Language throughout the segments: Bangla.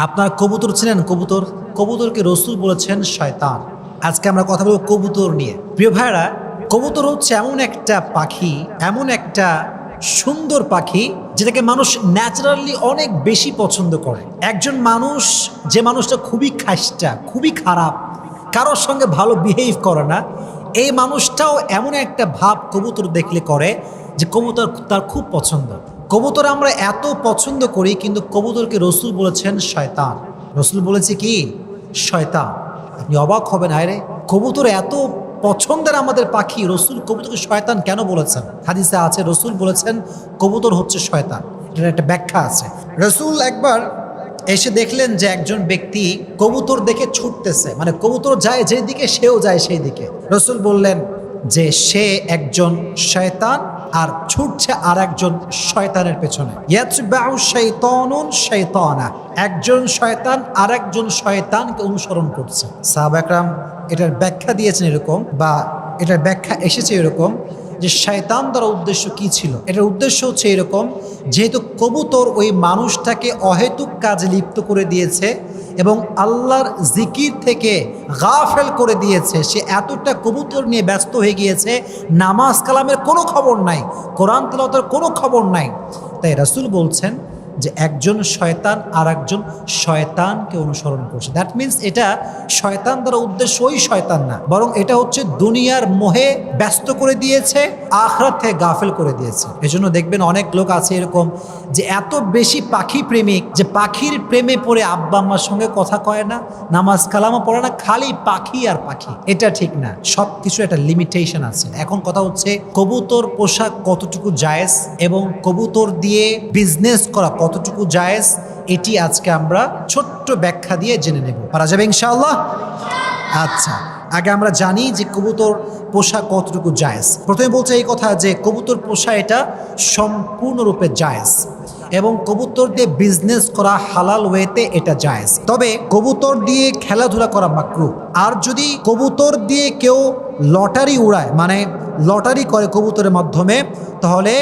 আপনার কবুতর ছিলেন? কবুতর, কবুতরকে রসুল বলেছেন শয়তান। আজকে আমরা কথা বলবো কবুতর নিয়ে। প্রিয় ভাইরা, কবুতর হচ্ছে এমন একটা পাখি, এমন একটা সুন্দর পাখি যেটাকে মানুষ ন্যাচারালি অনেক বেশি পছন্দ করে। একজন মানুষ, যে মানুষটা খুবই খাস্টা, খুবই খারাপ, কারোর সঙ্গে ভালো বিহেভ করে না, এই মানুষটাও এমন একটা ভাব কবুতর দেখলে করে যে কবুতর তার খুব পছন্দ। কবুতর আমরা এত পছন্দ করি, কিন্তু কবুতরকে রসুল বলেছেন শয়তান। রসুল বলেছে কি? শয়তান। আপনি অবাক হবেন, আরে কবুতর এত পছন্দের আমাদের পাখি, রসুল কবুতরকে শয়তান কেন বলেছেন? হাদিসে আছে রসুল বলেছেন কবুতর হচ্ছে শয়তান। এটার একটা ব্যাখ্যা আছে। রসুল একবার এসে দেখলেন যে একজন ব্যক্তি কবুতর দেখে ছুটতেছে, মানে কবুতর যায় যেদিকে সেও যায় সেই দিকে। রসুল বললেন যে সে একজন শয়তান আর ছুটছে আর একজন শয়তানের পেছনে। ইয়াতবাউ শাইতানুন শাইতানা, একজন শয়তান আর একজন শয়তানকে অনুসরণ করছে। সাহাবা একরাম এটার ব্যাখ্যা দিয়েছেন এরকম, বা এটার ব্যাখ্যা এসেছে এরকম যে শয়তান দ্বারা উদ্দেশ্য কি ছিল। এটার উদ্দেশ্য হচ্ছে এরকম, যেহেতু কবুতর ওই মানুষটাকে অহেতুক কাজে লিপ্ত করে দিয়েছে এবং আল্লাহর জিকির থেকে গাফেল করে দিয়েছে, সে এতটা কবুতর নিয়ে ব্যস্ত হয়ে গিয়েছে, নামাজ কালামের কোনো খবর নাই, কোরআন তেলাওয়াতের কোনো খবর নাই। তাই রাসূল বলছেন যে একজন শয়তান আর একজন শয়তানকে অনুসরণ করছে। দ্যাট মিনস এটা শয়তান দ্বারা উদ্দেশ্য ওই শয়তান না, বরং এটা হচ্ছে দুনিয়ার মোহে ব্যস্ত করে দিয়েছে, আখিরাত থেকে গাফেল করে দিয়েছে। এজন্য দেখবেন অনেক লোক আছে এরকম যে এত বেশি পাখি প্রেমিক যে পাখির প্রেমে পড়ে আব্বা আম্মার সঙ্গে কথা কয় না, নামাজ কালামও পড়ে না, খালি পাখি আর পাখি। এটা ঠিক না, সব কিছু একটা লিমিটেশন আছে। এখন কথা হচ্ছে কবুতর পোষা কতটুকু জায়েজ এবং কবুতর দিয়ে বিজনেস করা কতটুকু জায়েজ, এটি আজকে আমরা ছোট্ট ব্যাখ্যা দিয়ে জেনে নেব। পারা যাবে ইনশাআল্লাহ? আচ্ছা, আগে আমরা জানি যে কবুতর পোষা কতটুকু জায়েজ। প্রথমে বলছে এই কথা যে কবুতর পোষা এটা সম্পূর্ণরূপে জায়েজ এবং কবুতর দিয়ে বিজনেস করা হালাল ওয়েতে এটা জায়েজ। তবে কবুতর দিয়ে খেলাধুলা করা মাকরুহ। আর যদি কবুতর দিয়ে কেউ লটারি উড়ায়, মানে লটারি করে কবুতরের মাধ্যমে, তাহলে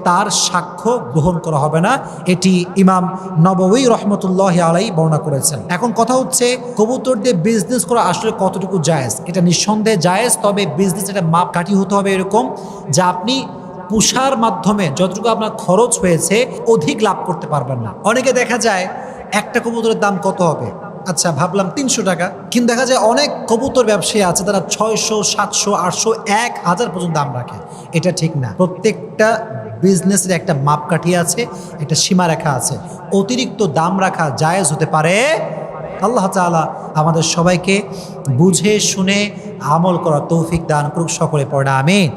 তার সাক্ষ্য গ্রহণ করা হবে না। এটি ইমাম নববী রহমতুল্লাহি আলাইহি বর্ণনা করেছেন। এখন কথা হচ্ছে কবুতর দিয়ে বিজনেস করা আসলে কতটুকু জায়েজ? এটা নিঃসন্দেহে জায়েজ, তবে বিজনেস এটা মাপকাঠি হতে হবে এরকম যে আপনি পুষার মাধ্যমে যতটুকু আপনার খরচ হয়েছে অধিক লাভ করতে পারবেন না। অনেকে দেখা যায় একটা কবুতরের দাম কত হবে, আচ্ছা ভাবলাম 300 টাকা, কিন্তু দেখা যায় অনেক কবুতর ব্যবসায়ী আছে তারা 600, 700, 800, 1000 পর্যন্ত দাম রাখে। এটা ঠিক না। প্রত্যেকটা বিজনেসের একটা মাপকাঠি আছে, একটা সীমারেখা আছে। অতিরিক্ত দাম রাখা জায়েজ হতে পারে। আল্লাহ তাআলা আমাদের সবাইকে বুঝে শুনে আমল করার তৌফিক দান করুক। সকলে পড়া আমিন।